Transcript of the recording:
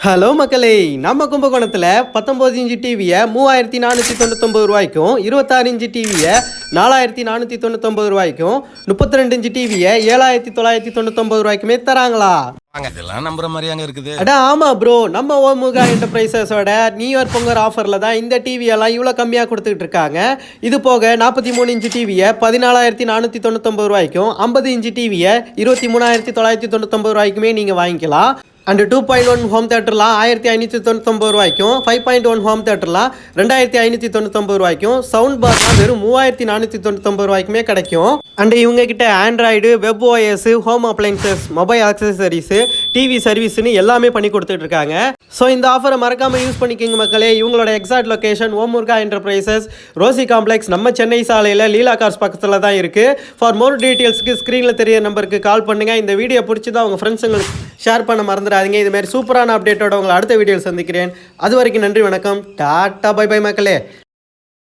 Hello மக்களே, நம்ம கும்பகோணத்தில் 19 இன்ச்சு டிவியை 3499 ரூபாய்க்கும், 26 இன்ச்சு டிவியை 4499 ரூபாய்க்கும், 32 இன்ச்சு டிவியை 7999 ரூபாய்க்குமே தராங்களா? இதெல்லாம் நம்புற மாதிரியாங்க இருக்குது. அடா ஆமா ப்ரோ, நம்ம ஓமுகா என்டர்பிரைசஸோட நியூ இயர் பொங்கல் ஆஃபரில் தான் இந்த டிவியெல்லாம் இவ்வளோ கம்மியாக கொடுத்துக்கிட்டு இருக்காங்க. இது போக 43 இன்ச்சு டிவியை 14499 ரூபாய்க்கும், 50 இன்ச்சு டிவியை 23999 ரூபாய்க்குமே நீங்கள் வாங்கிக்கலாம். அண்ட் 2.1 ஹோம் தேட்டர்லாம் 1599 ரூபாய்க்கும், 5.1 ஹோம் தேட்டர்லாம் 2599 ரூபாய்க்கும், சவுண்ட் பார்லாம் வெறும் 3499 ரூபாய்க்குமே கிடைக்கும். அண்ட் இவங்க கிட்ட Android, web OS, home appliances, mobile accessories, TV சர்வீஸ்னு எல்லாமே பண்ணி கொடுத்துட்டு இருக்காங்க. ஸோ இந்த ஆஃபரை மறக்காமல் யூஸ் பண்ணிக்கிங்க மக்களே. இவங்களோட எக்ஸாக்ட் லொக்கேஷன் ஓமுர்கா என்டர்பிரைசஸ், ரோசி காம்ப்ளெக்ஸ், நம்ம சென்னை சாலையில் லீலா கார்ஸ் பக்கத்தில் தான் இருக்குது. ஃபார் மோர் டீட்டெயில்ஸ்க்கு ஸ்க்ரீனில் தெரிய நம்பருக்கு கால் பண்ணுங்கள். இந்த வீடியோ பிடிச்சதா உங்கள் ஃப்ரெண்ட்ஸுங்களுக்கு ஷேர் பண்ண மறந்துடாதீங்க. இதுமாதிரி சூப்பரான அப்டேட்டோட உங்களை அடுத்த வீடியோவில் சந்திக்கிறேன். அது வரைக்கும் நன்றி, வணக்கம், டாட்டா, பை பை மக்களே.